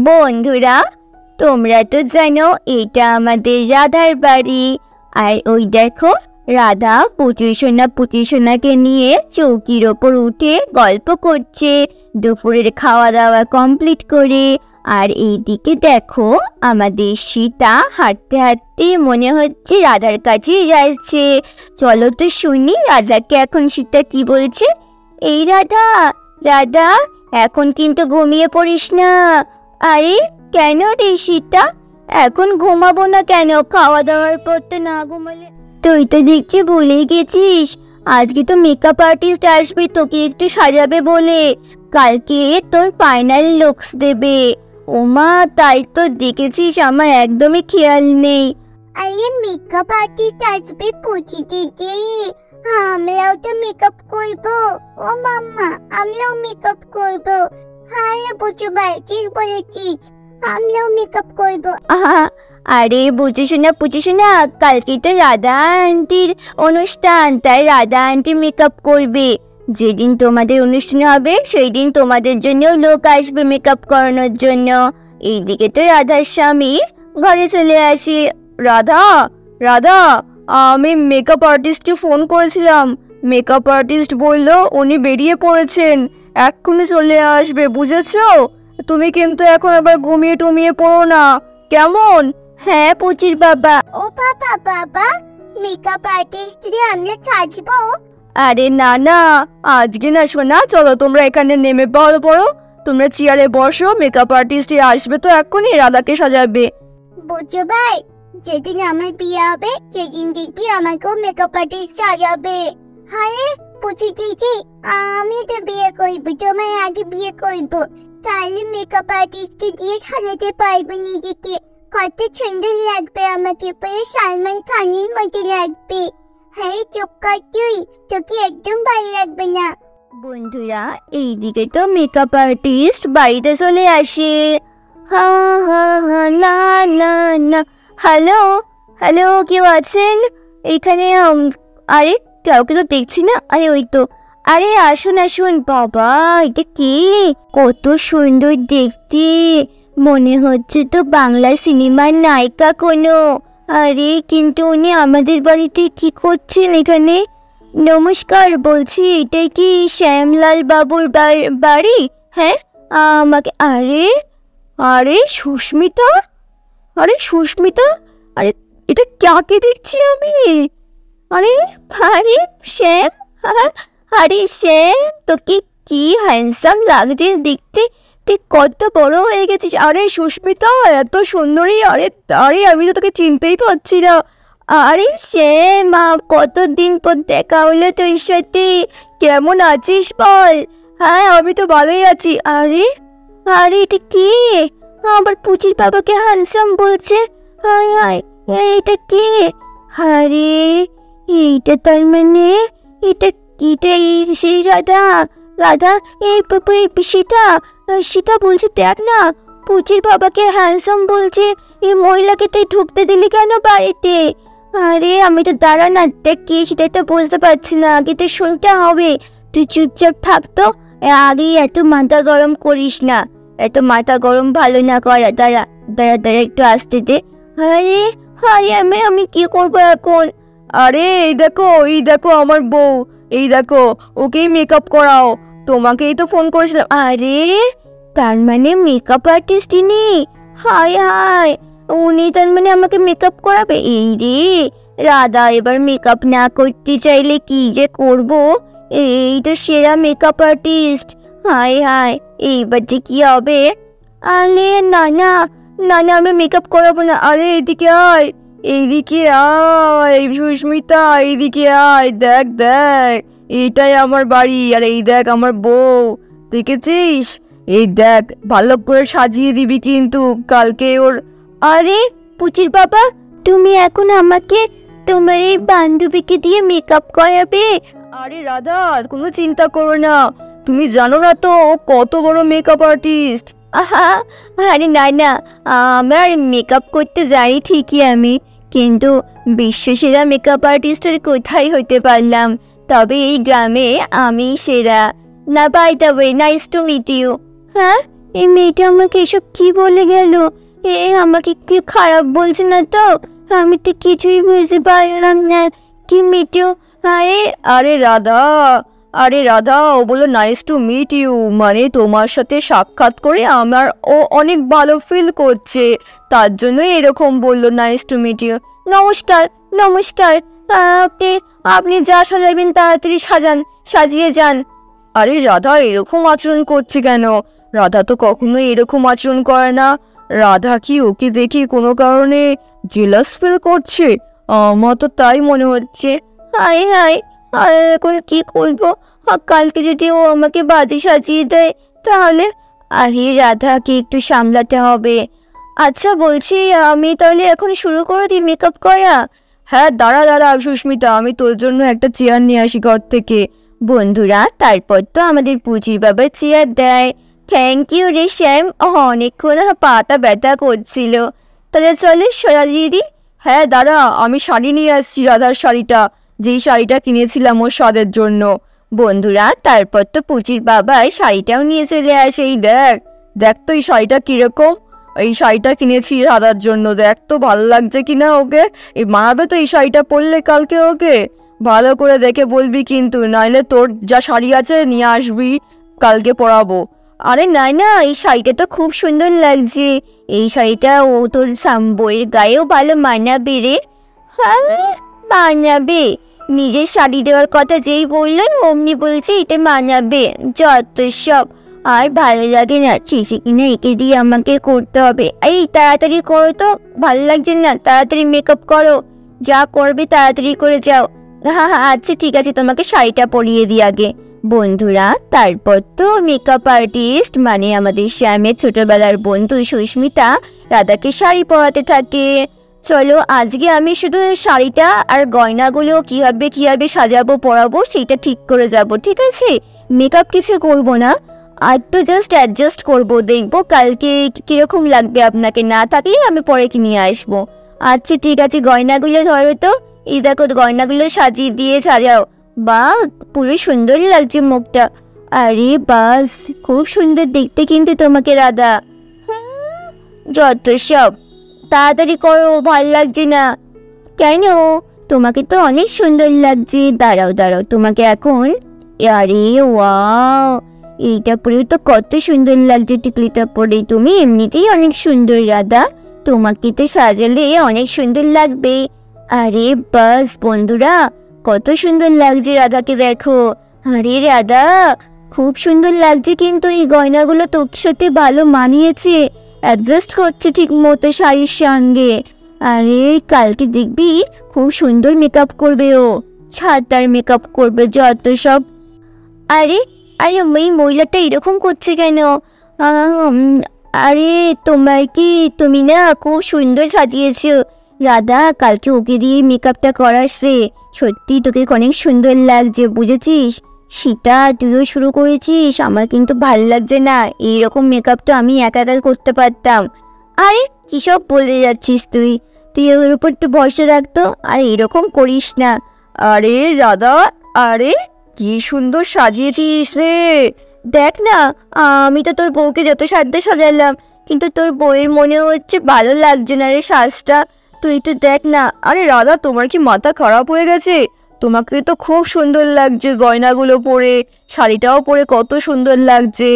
বন্ধুরা, তোমরা তো জানো এটা আমাদের রাধার বাড়ি। আর ওই দেখো, রাধা পুচি সোনাকে নিয়ে চৌকির ওপর উঠে গল্প করছে দুপুরের খাওয়া দাওয়া কমপ্লিট করে। আর এইদিকে দেখো, আমাদের সীতা হাঁটতে হাঁটতে মনে হচ্ছে রাধার কাছে যাচ্ছে। চলো তো শুনি রাধাকে এখন সীতা কি বলছে। এই রাধা, রাধা, এখন কিন্তু ঘুমিয়ে পড়িস না। আরে কেন রে সীতা, এখন ঘুমাবো না কেন? খাওয়া দাওয়ার পর তো না ঘুমালে। তুই তো দেখছি ভুলেই গেছিস, আজকে তো মেকআপ আর্টিস্ট আসবে তোকে একটু সাজাবে বলে। কালকে তোর ফাইনাল লুকস দেবে। ওমা, তাই তো দেখেছিস, আমার একদমই খেয়াল নেই। আরে মেকআপ আর্টিস্ট আসবে পুচি দিদি, আমরাও তো মেকআপ করবো। ও মাম্মা, আমরাও মেকআপ করবো। হ্যাঁ পুচু ভাই, ঠিক বলেছিস, আমরাও মেকআপ করবো। আরে পুচি সোনা, কালকে তো রাধা আন্টির অনুষ্ঠান, তাই রাধা আন্টি মেকআপ করবে। যেদিন তোমাদের অনুষ্ঠান হবে সেই দিন তোমাদের জন্য লোক আসবে মেকআপ করানোর জন্য। এইদিকে তো রাধার স্বামী ঘরে চলে আসে। রাধা, রাধা, আমি মেকআপ আর্টিস্টকে ফোন করেছিলাম। মেকআপ আর্টিস্ট বলল উনি বেরিয়ে পড়েছেন, এক্ষুনি চলে আসবে, বুঝেছো? তুমি কিন্তু এখন আবার ঘুমিয়ে টুমিয়ে পড়ো না, কেমন? হ্যাঁ পুচির বাবা। ও বাবা, মেকআপ আর্টিস্ট দিয়ে আমরা সাজবো? আরে না না, আজকে না শোনা, চলো তোমরা এখানে নেমে পড়ো। তোমরা চেয়ারে বসো, মেকআপ আর্টিস্ট আসবে তো এক্ষুনি রাধাকে সাজাবে। বুঝছো ভাই, যেদিন আমার বিয়ে হবে সেদিন দেখবি আমাকেও মেকআপ আর্টিস্ট সাজাবে। আরে পুচি দিদি, আমি তো বিয়ে করবো, তোমার আগে বিয়ে করবো, তাহলে মেকআপ আর্টিস্টকে দিয়ে সাজাতে পারবো নিজেকে। কত সুন্দর লাগবে আমাকে, পরে সালমান খানের মতো লাগবে। হ্যাঁ চুপ কর তুই, তোকে একদম ভালো লাগবে না। বন্ধুরা, এইদিকে তো মেকআপ আর্টিস্ট বাড়িতে চলে আসে। হা হা হা, না না না, হ্যালো হ্যালো, কেউ আছেন এখানে? আরে কাউকে তো দেখছি না। আরে ওই তো, আরে আসুন। বাবা, এটা কি, কত সুন্দর দেখতে, মনে হচ্ছে তো বাংলা সিনেমার নায়িকা কোনো। আরে কিন্তু উনি আমাদের বাড়িতে কি করছেন এখানে? নমস্কার, বলছি এটাই কি শ্যামলাল বাবুর বাড়ি? হ্যাঁ, আমাকে, আরে সুস্মিতা, আরে এটা কাকে দেখছি আমি? আরে শ্যাম, আরে শ্যাম, তোকে কি হ্যান্ডসাম লাগছে দেখতে, তুই কত বড় হয়ে গেছিস। আরে সুস্মিতা, এত সুন্দরী, আরে আমি তো তোকে চিনতেই পারছি না। আরে শ্যাম, কতদিন পর দেখা হলো তোর সাথে, কেমন আছিস বল? হ্যাঁ আমি তো ভালোই আছি। আরে এটা কি, আবার পুচির বাবাকে হ্যান্ডসাম বলছে। হায়, এটা কি? আরে এইটা তার মানে, এটা সেই রাধা, এই সীতা বলছে, দেখ না, পুচির বাবাকে হ্যান্ডসাম বলছে। এই মহিলাকে তুই ঢুকতে দিলি কেন বাড়িতে? আরে আমি তো দাঁড়া না, দেখ কি সেটাই তো বুঝতে পারছি না, আগে তো শুনতে হবে। তুই চুপচাপ থাকতো, আগে এত মাথা গরম করিস না, এত মাথা গরম ভালো না করা। দাঁড়া একটু আসতে দে। আরে আমি কি করবো এখন? আরে এই দেখো আমার বউ, এই দেখো, ওকেই মেকআপ করাও, তোমাকেই তো ফোন করেছিলাম। আরে তার মানে মেকআপ আর্টিস্ট ইনি? হায়, উনি তার মানে আমাকে মেকআপ করাবে? এই রে রাধা, এবার মেকআপ না করতে চাইলে কি যে করব, এই তো সেরা মেকআপ আর্টিস্ট। হায়, এইবার যে কি হবে? আরে না, আমি মেকআপ করাবো না। আরে এইদিকে আয় সুস্মিতা, এইদিকে আয়, দেখ এইটাই আমার বাড়ি, আর এই দেখ আমার বউ, দেখেছিস? এই দেখ, ভালো করে সাজিয়ে দিবি কিন্তু কালকে ওর। আরে পুচির বাবা, তুমি এখন আমাকে তোমার এই বান্ধবীকে দিয়ে মেকআপ করাবে? আরে রাধা, কোনো চিন্তা করো না, তুমি জানো না তো ও কত বড় মেকআপ আর্টিস্ট। আরে না, আমার মেকআপ করতে জানি ঠিকই আমি, কিন্তু বিশ্বসেরা মেকআপ আর্টিস্টের কোথায় হতে পারলাম? তবে এই গ্রামে আমি সেরা। না, by the way, nice to meet you. হ্যাঁ, এই মেয়েটা আমাকে এসব কি বলে গেল? আমাকে কি খারাপ বলছে না তো? আমি তো কিছুই বুঝতে পারলাম না। কি মিঠু? আরে আরে রাধা, ও বললো নাইস টু মিট ইউ, মানে তোমার সাথে সাক্ষাৎ করে আমার ও অনেক ভালো ফিল করছে, তার জন্য এরকম বললো নাইস টু মিট ইউ। নমস্কার নমস্কার। আপনি আপনি যা সাজাবেন তাড়াতাড়ি সাজিয়ে যান। আরে রাধা এরকম আচরণ করছে কেন? রাধা তো কখনোই এরকম আচরণ করে না। রাধা কি ওকে দেখে কোনো কারণে জেলাস ফিল করছে? আমার তো তাই মনে হচ্ছে। হাই হাই, আর এখন কি করবো? কালকে যদি ও আমাকে বাজে সাজিয়ে দেয় তাহলে? আরে রাধাকে একটু সামলাতে হবে। আচ্ছা বলছি, আমি তাহলে এখন শুরু করে দিই মেকআপ করা? হ্যাঁ দাঁড়া সুস্মিতা, আমি তোর জন্য একটা চেয়ার নিয়ে আসি ঘর থেকে। বন্ধুরা, তারপর তো আমাদের পুচির বাবা চেয়ার দেয়। থ্যাংক ইউ রে শ্যাম, অনেকক্ষণ পাটা ব্যথা করছিল। তাহলে চলে সাজিয়ে দিই। হ্যাঁ দাঁড়া, আমি শাড়ি নিয়ে আসছি, রাধার শাড়িটা, যেই শাড়িটা কিনেছিলাম ওর স্বাদের জন্য। বন্ধুরা, তারপর তো পুচির বাবা শাড়িটাও নিয়ে চলে আসে। এই দেখ তো এই শাড়িটা কিরকম। এই শাড়িটা কিনেছি রাধার জন্য, দেখ তো ভালো লাগছে কিনা ওকে। এই মানাবে তো এই শাড়িটা পরলে কালকে ওকে? ভালো করে দেখে বলবি কিন্তু, নাইলে তোর যা শাড়ি আছে নিয়ে আসবি, কালকে পরাবো। আরে না, এই শাড়িটা তো খুব সুন্দর লাগছে। এই শাড়িটা ও তোর বইয়ের গায়েও ভালো মানাবে রে। হ্যাঁ মানাবে। নিজের শাড়ি দেওয়ার কথা যেই বললেন অমনি বলছে এটা মানাবে। যত সব। আর ভালো লাগে না, শেষে কিনা একে দিয়ে আমাকে করতে হবে। এই তাড়াতাড়ি করো তো, ভালো লাগছে না, তাড়াতাড়ি মেকআপ করো। যা করবে তাড়াতাড়ি করে যাও। হ্যাঁ আচ্ছা ঠিক আছে, তোমাকে শাড়িটা পরিয়ে দিই আগে। বন্ধুরা, তারপর তো মেকআপ আর্টিস্ট মানে আমাদের শ্যামের ছোটবেলার বন্ধু সুস্মিতা রাধাকে শাড়ি পরাতে থাকে। চলো আজকে আমি শুধু শাড়িটা আর গয়নাগুলো কিভাবে সাজাবো পরাবো সেইটা ঠিক করে যাব, ঠিক আছে? মেকআপ কিছু করবো না, আর তো জাস্ট অ্যাডজাস্ট করবো, দেখবো কালকে কিরকম লাগবে। আপনাকে না থাকলে আমি পরে নিয়ে আসবো। আচ্ছা ঠিক আছে, গয়নাগুলো ধরো তো। এই দেখো গয়নাগুলো সাজিয়ে দিয়ে সাজাও। বা পুরো সুন্দর লাগছে মুখটা। আরে বাস, খুব সুন্দর দেখতে কিন্তু তোমাকে রাধা। যত সব, তাড়াতাড়ি করো, ভাল লাগছে না কেন? তোমাকে তো অনেক সুন্দর লাগছে। দাঁড়াও তোমাকে এখন। আরে ওয়াও, এইটা পরেও তো কত সুন্দর লাগছে টিকলিটা পরে। তুমি এমনিতেই অনেক সুন্দর রাধা, তোমাকে তো সাজালে অনেক সুন্দর লাগবে। আরে বাস বন্ধুরা, কত সুন্দর লাগছে রাধাকে, দেখো। আরে রাধা, খুব সুন্দর লাগছে কিন্তু এই গয়নাগুলো তোর সাথে ভালো মানিয়েছে, অ্যাডজাস্ট করছে ঠিক মতো শাড়ির সঙ্গে। আরে কালকে দেখবি খুব সুন্দর মেকআপ করবে ও, ছাতার মেকআপ করবে যত সব। আরে আরে এই মহিলাটা এরকম করছে কেন? আরে তুমি না খুব সুন্দর সাজিয়েছো রাধা, কালকে ওকে দিয়ে মেকআপটা করাচ্ছে। সত্যি তোকে অনেক সুন্দর লাগছে, বুঝেছিস? সেটা তুইও শুরু করেছিস, আমার কিন্তু ভাল লাগছে না। এইরকম মেকআপ তো আমি একা করতে পারতাম। আরে কিসব বলে যাচ্ছিস তুই? ওর উপর একটু ভরসা রাখতো, আর এরকম করিস না। আরে রাধা, আরে কি সুন্দর সাজিয়েছিস রে। দেখ না, আমি তো তোর বউকে যত সাধ্যে সাজালাম, কিন্তু তোর বউয়ের মনে হচ্ছে ভালো লাগছে না রে সাজটা। তুই একটু দেখ না। আরে রাধা, তোমার কি মাথা খারাপ হয়ে গেছে? তোমাকে তো খুব সুন্দর লাগছে গয়নাগুলো পরে, শাড়িটাও পরে কত সুন্দর লাগছে,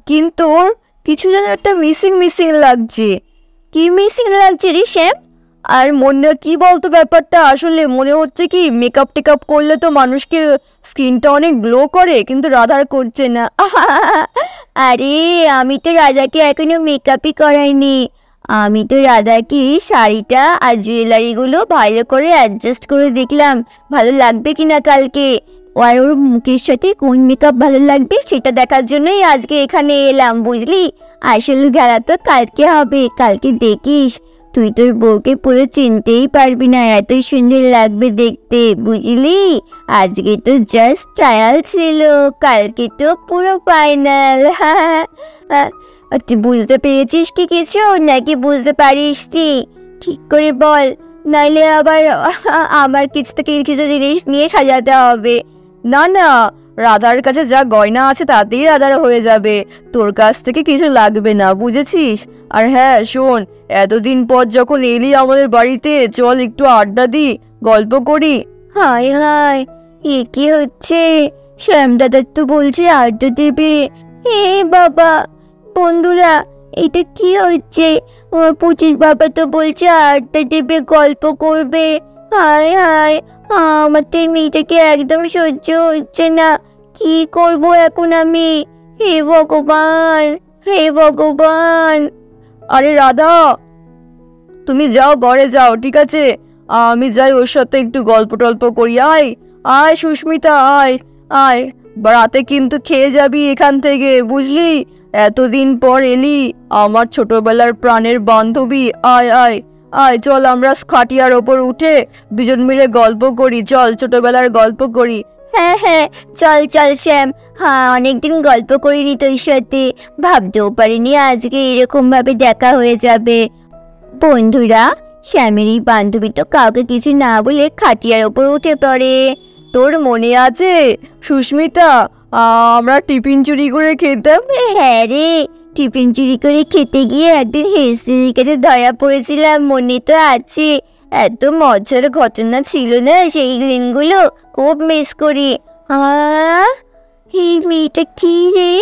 কিন্তু ওর কিছু যেন একটা মিসিং লাগছে। কি মিসিং লাগছে রে শ্যাম? আর মনে কি বলতো ব্যাপারটা, আসলে মনে হচ্ছে কি মেকআপ টেকআপ করলে তো মানুষকে স্কিনটা অনেক গ্লো করে, কিন্তু রাধার করছে না। আরে আমি তো রাধাকে এখনো মেকআপই করাইনি। আমি তো রাধাকে শাড়িটা আর জুয়েলারিগুলো ভালো করে অ্যাডজাস্ট করে দেখলাম ভালো লাগবে কিনা কালকে, আর ওর মুখের সাথে কোন মেকআপ ভালো লাগবে সেটা দেখার জন্যই আজকে এখানে এলাম, বুঝলি? আসল খেলা তো কালকে হবে, কালকে দেখিস। তুই তোর বউকে পুরো চিনতেই পারবি না, এত সুন্দর লাগবে দেখতে, বুঝলি? আজকে তো জাস্ট ট্রায়াল ছিল, কালকে তো পুরো ফাইনাল। তুই বুঝতে পেরেছিস কি কিছু, নাকি বুঝতে পারিস নি? ঠিক করে বল, নাইলে আবার আমার কিছু থেকে কিছু জিনিস নিয়ে সাজাতে হবে। না রাধার কাছে যা গয়না আছে তাতেই রাধার হয়ে যাবে, তোর কাছ থেকে কিছু লাগবে না, বুঝেছিস? আর হ্যাঁ শোন, এতদিন পর যখন এলি আমাদের বাড়িতে, চল একটু আড্ডা দি, গল্প করি। হায় হায়, এ কি হচ্ছে? শ্যাম দাদা তো বলছে আড্ডা দেবে। হে বাবা, বন্ধুরা এটা কি হচ্ছে? পুচির বাবা তো বলছে আড্ডা দেবে, গল্প করবে। হায় হায়, আমার তো এই মেয়েটাকে একদম সহ্য হচ্ছে না। কি করব এখন আমি? হে ভগবান, হে ভগবান। আরে রাধা, তুমি যাও ঘরে যাও, ঠিক আছে? আমি যাই ওর সাথে একটু গল্প টল্প করি। আয় আয় সুস্মিতা, আয় আয়, রাতে কিন্তু খেয়ে যাবি এখান থেকে, বুঝলি? এতদিন পর এলি, আমার ছোটবেলার প্রাণের বান্ধবী। আয় আয় আয়, চল আমরা খাটিয়ার ওপর উঠে দুজন মিলে গল্প করি, চল ছোটবেলার গল্প করি। হ্যাঁ হ্যাঁ, চল চল শ্যাম। হ্যাঁ, অনেকদিন গল্প করিনি তোর সাথে, ভাবতেও পারিনি আজকে এরকম ভাবে দেখা হয়ে যাবে। বন্ধুরা, শ্যামের এই বান্ধবী তো কাউকে কিছু না বলে খাটিয়ার ওপর উঠে পড়ে। তোর মনে আছে সুস্মিতা, আমরা টিফিন চুরি করে খেতাম? হ্যাঁ রে, টিফিন চুরি করে খেতে গিয়ে একদিন হেসির কাছে ধরা পড়েছিলাম, মনে তো আছে। এত মজার ঘটনা ছিল না সেই দিনগুলো, খুব মিস করি। এই মেয়েটা কি রে?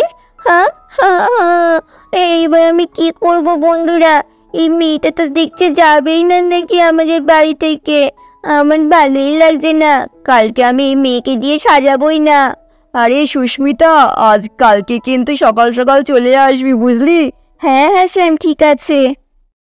এইবার আমি কি করব বন্ধুরা? এই মেয়েটা তো দেখতে যাবেই না নাকি আমাদের বাড়ি থেকে। আমার ভালোই লাগছে না, কালকে আমি এই মেয়েকে দিয়ে সাজাবই না। আরে সুস্মিতা, আজ কালকে কিন্তু সকাল সকাল চলে আসবি, বুঝলি? হ্যাঁ হ্যাঁ শ্যাম, ঠিক আছে।